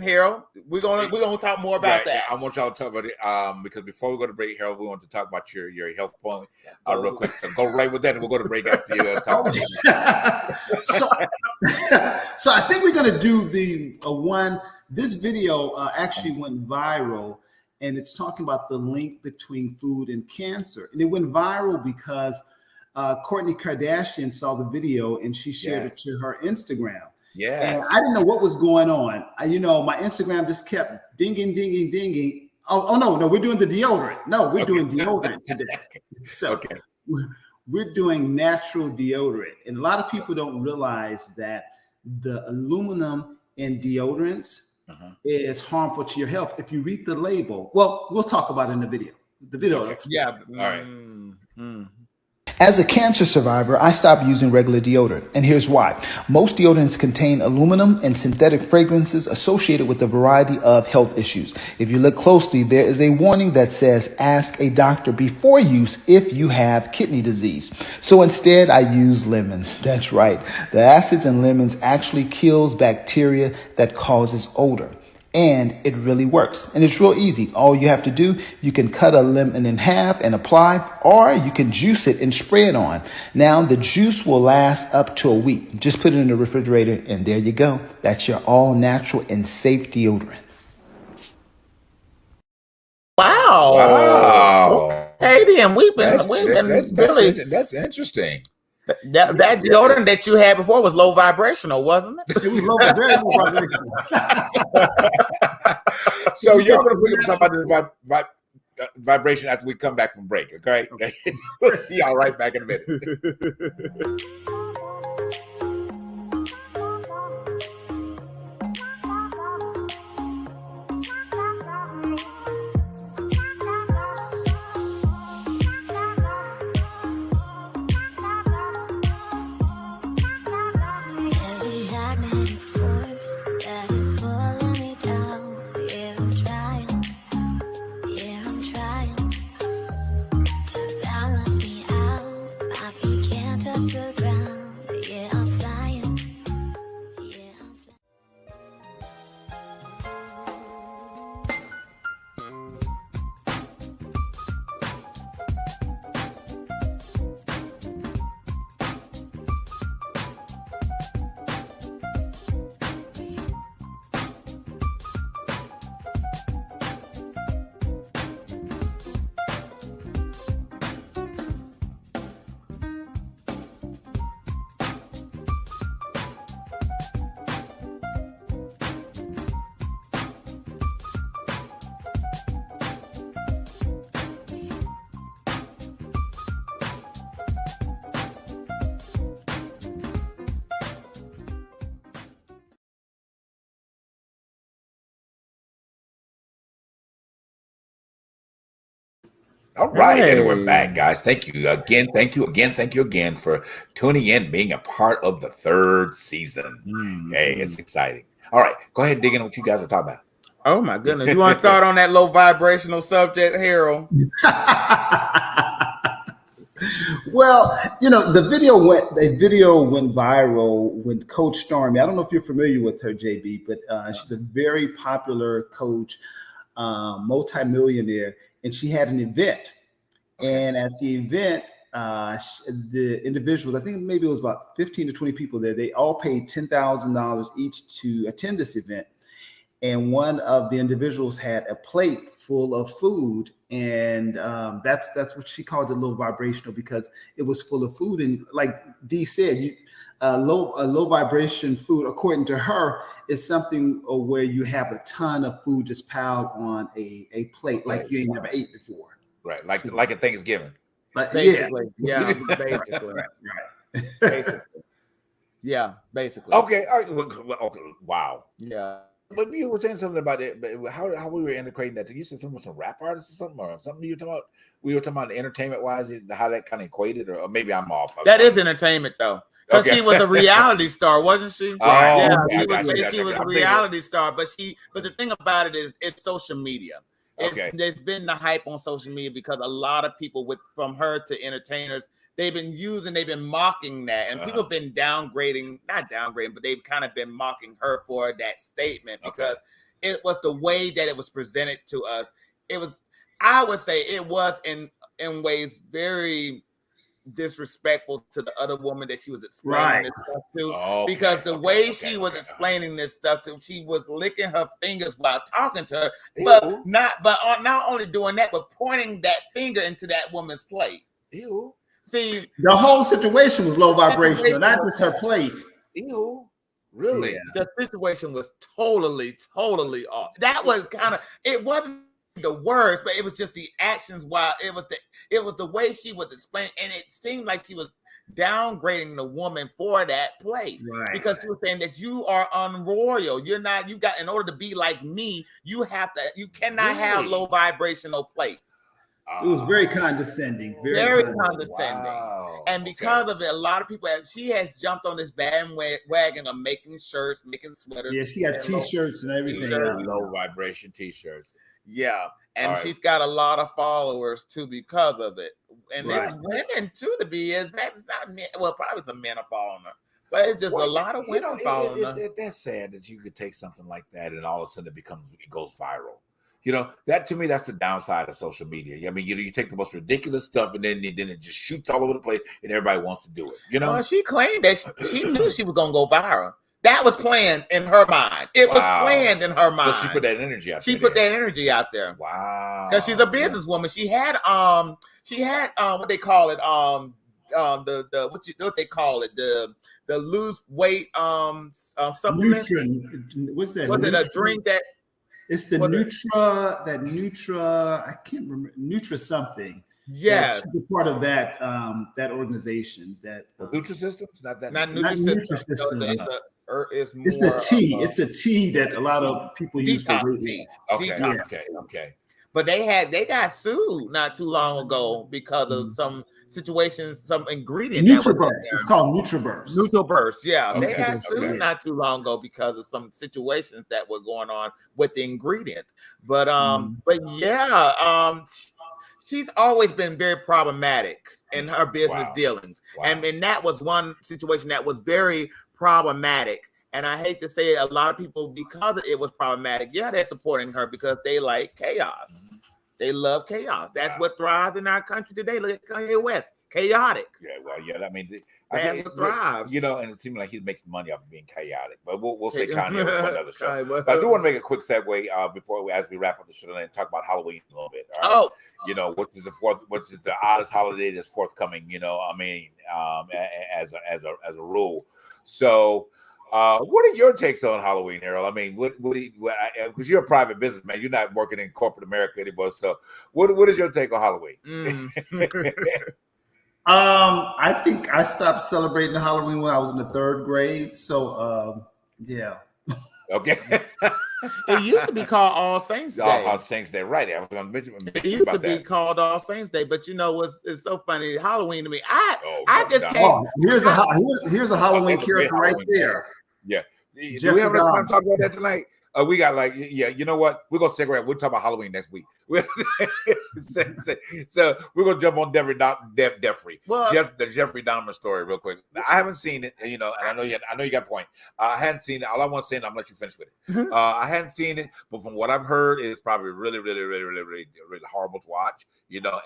Harold. We're gonna talk more about that. I want y'all to talk about it because before we go to break, Harold, we want to talk about your health point real quick. So go right with that, and we'll go to break after you talk. So I think we're gonna do the one. This video actually went viral, and it's talking about the link between food and cancer, and it went viral because Kourtney Kardashian saw the video and she shared it to her Instagram. Yeah. And I didn't know what was going on. My Instagram just kept dinging. Oh no, we're doing the deodorant. No, we're doing deodorant today. So we're doing natural deodorant. And a lot of people don't realize that the aluminum in deodorants is harmful to your health. If you read the label, well, we'll talk about it in the video. The video. Yeah. All right. As a cancer survivor, I stopped using regular deodorant, and here's why. Most deodorants contain aluminum and synthetic fragrances associated with a variety of health issues. If you look closely, there is a warning that says, ask a doctor before use if you have kidney disease. So instead, I use lemons. That's right. The acids in lemons actually kills bacteria that causes odor. And it really works. And it's real easy. All you have to do, you can cut a lemon in half and apply, or you can juice it and spray it on. Now, the juice will last up to a week. Just put it in the refrigerator, and there you go. That's your all-natural and safe deodorant. Wow. Hey, then we've been really. That's interesting. That deodorant that you had before was low vibrational, wasn't it? It was very low vibrational. So you're going to talk about the vibration after we come back from break, okay? We'll see y'all right back in a minute. All right, and we're back, guys. Thank you again for tuning in, being a part of the third season. Hey, it's exciting. All right, go ahead and dig in what you guys are talking about. Oh my goodness. You want to start on that low vibrational subject, Harold? Well, you know, the video went viral when Coach Stormy. I don't know if you're familiar with her, JB, but she's a very popular coach, multimillionaire, and she had an event. And at the event, the individuals, I think maybe it was about 15 to 20 people there, they all paid $10,000 each to attend this event. And one of the individuals had a plate full of food, and that's what she called it, low vibrational, because it was full of food. And like Dee said, low vibration food, according to her, is something where you have a ton of food just piled on a plate, like you ain't never ate before. Right, like a Thanksgiving. Basically, yeah, basically, right. Basically, yeah, basically. Okay, all right. Okay, wow. Yeah. But you were saying something about it, but how we were integrating that. You said something with some rap artists or something, or something you were talking about. We were talking about entertainment wise, how that kind of equated, or maybe I'm off. That is entertainment though, because she was a reality star, wasn't she? Oh, yeah, okay, she was a reality star. But the thing about it is, it's social media. There's been the hype on social media because a lot of people, from her to entertainers, they've been mocking that, and people have been not downgrading, but they've kind of been mocking her for that statement because it was the way that it was presented to us. I would say it was in ways very disrespectful to the other woman that she was explaining this stuff to, because the way she was explaining this stuff to, she was licking her fingers while talking to her, but not only doing that, but pointing that finger into that woman's plate. Ew. See, the whole situation was low vibrational, not just her plate. Ew. Really? Yeah. The situation was totally off. That was it wasn't the words, but it was just the actions. While it was the way she was explaining, and it seemed like she was downgrading the woman for that plate, because she was saying that you are unroyal. In order to be like me, you cannot have low vibrational plates. It was very condescending. Very condescending. Wow. And because of it, a lot of people she has jumped on this bandwagon of making shirts, making sweaters. Yeah, she got t-shirts and everything. Low vibration t-shirts. Yeah. And she's got a lot of followers too because of it. And it's women too to be that's not men. Well, probably some men are following her. But it's just a lot of women following her. That's sad that you could take something like that and all of a sudden it goes viral. You know, that to me, that's the downside of social media. I mean, you take the most ridiculous stuff and then it just shoots all over the place and everybody wants to do it. You know, she claimed that she knew she was going to go viral. That was planned in her mind. It was planned in her mind. So she put that energy out there. She put that energy out there. Wow. Because she's a businesswoman. She had what they call it, what they call it, the lose weight supplement. What's that? Was it a drink that? It's the Nutra. I can't remember. Nutra something. Yes, she's a part of that organization. That Nutrisystems, not Nutrisystems. It's a tea. It's a tea that a lot of people use for weight loss. Okay. But they got sued not too long ago because of some situations, some ingredient. NutriBurst. It's called NutriBurst. NutriBurst. Yeah, they got sued not too long ago because of some situations that were going on with the ingredient. But she's always been very problematic in her business dealings, and that was one situation that was very problematic. And I hate to say it, a lot of people, because it was problematic, they're supporting her because they like chaos. They love chaos. That's what thrives in our country today. Look at Kanye West, chaotic. I mean, that's what thrives. You know, and it seems like he's making money off of being chaotic. But we'll say Kanye for another show. But I do want to make a quick segue as we wrap up the show and talk about Halloween a little bit. All right? You know, which is the oddest holiday that's forthcoming. You know, I mean, as a rule. So. What are your takes on Halloween, Harold? I mean, because you're a private businessman, you're not working in corporate America anymore. So, what is your take on Halloween? I think I stopped celebrating Halloween when I was in the 3rd grade. So, yeah. Okay. It used to be called All Saints Day. All Saints Day, right? I was going to mention it used to be called All Saints Day, but you know it's so funny. Halloween to me, I just can't. Here's a Halloween character right there. Yeah. Do we have enough time to talk about that tonight? We got you know what? We're gonna stick around. We'll talk about Halloween next week. So we're gonna jump on Jeffrey. The Jeffrey Dahmer story real quick. I haven't seen it, and I know you got a point. I hadn't seen it. All I want to say, and I'm gonna let you finish with it. I hadn't seen it, but from what I've heard, it's probably really, really, really, really, really, really horrible to watch.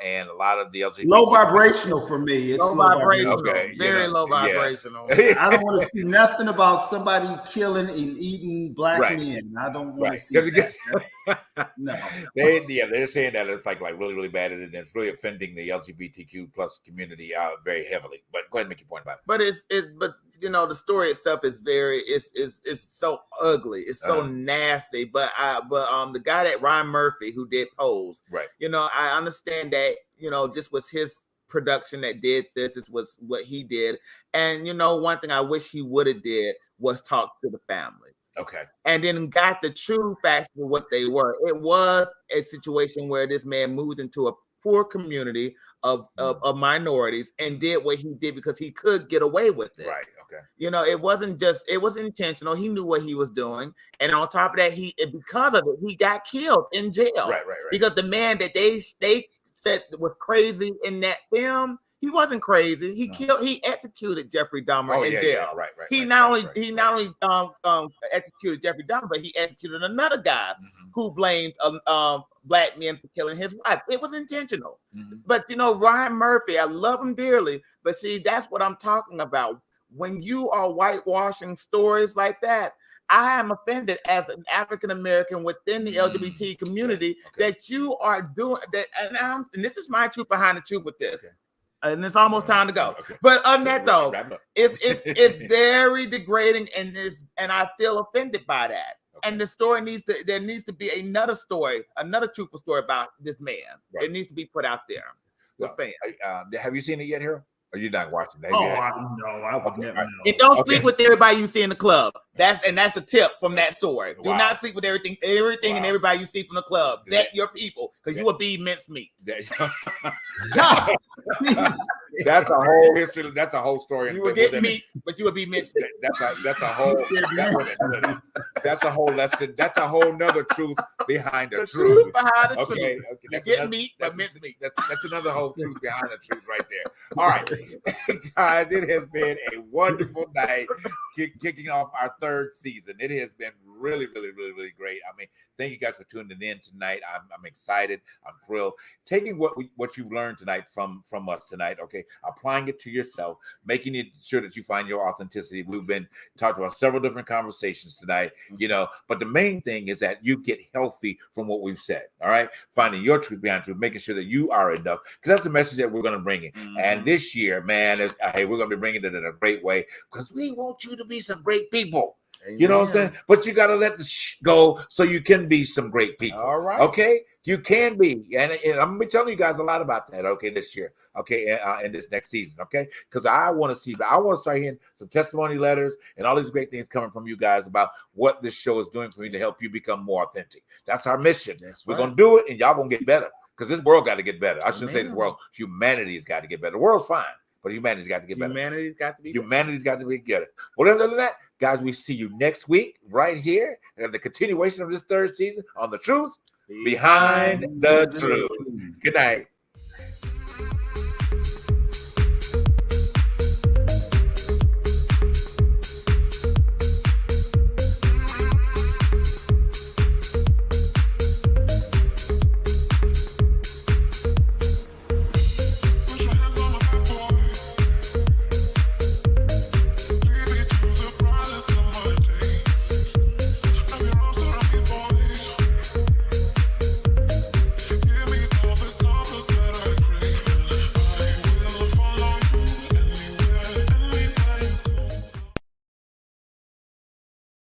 And a lot of the LGBT low vibrational for me. It's low vibrational. Okay, very low vibrational. I don't want to see nothing about somebody killing and eating black men. I don't want to see that. No. They're saying that it's like really, really bad, and it's really offending the LGBTQ plus community very heavily. But go ahead and make your point about it. But the story itself is it's so ugly. It's so nasty. But the guy that Ryan Murphy who did Pose, right? I understand that this was his production that did this. This was what he did. And one thing I wish he would have did was talk to the families. Okay. And then got the true facts for what they were. It was a situation where this man moved into a poor community of minorities and did what he did because he could get away with it. Right. Okay. It was intentional. He knew what he was doing. And on top of that, because of it, he got killed in jail. Right. Because the man that they said was crazy in that film, he wasn't crazy. He executed Jeffrey Dahmer in jail. Yeah, right. He not only executed Jeffrey Dahmer, but he executed another guy who blamed black men for killing his wife. It was intentional. But Ryan Murphy, I love him dearly, but see, that's what I'm talking about. When you are whitewashing stories like that, I am offended as an African American within the LGBT community that you are doing that. And this is my truth behind the truth with this. Okay. And it's almost time to go. Okay. But on that though, it's very degrading, and I feel offended by that. Okay. And the story there needs to be another story, another truthful story about this man. Right. It needs to be put out there. Just saying. Have you seen it yet, Hero? Or you not watching that? I would never know. And don't sleep with everybody you see in the club. That's a tip from that story. Do not sleep with everything and everybody you see from the club. Vet your people, because you will be mincemeat. That's a whole history. That's a whole story. You will get meat, but you will be mincemeat. That's a whole. That's a whole lesson. That's a whole nother truth behind the truth. Behind the truth. You get meat, but mincemeat. That's another whole truth behind the truth right there. All right, guys, it has been a wonderful night kicking off our third season. It has been really, really, really, really great. I mean, thank you guys for tuning in tonight. I'm excited. I'm thrilled. Taking what you've learned tonight from us tonight, okay, applying it to yourself, making it sure that you find your authenticity. We've been talking about several different conversations tonight, but the main thing is that you get healthy from what we've said. All right, finding your truth behind truth, making sure that you are enough, because that's the message that we're going to bring in. And this year, man, hey, we're going to be bringing it in a great way, because we want you to be some great people. You know what I'm saying? But you got to let the go so you can be some great people. All right. Okay? You can be. And I'm going to be telling you guys a lot about that, okay, this year, okay, in this next season, okay? Because I want to start hearing some testimony letters and all these great things coming from you guys about what this show is doing for you to help you become more authentic. That's our mission. We're going to do it, and y'all going to get better, because this world got to get better. I shouldn't say this world. Humanity has got to get better. The world's fine, but humanity's got to get better. Humanity's got to be better. Well, other than that, guys, we see you next week right here at the continuation of this third season on The Truth Behind the Truth. Good night.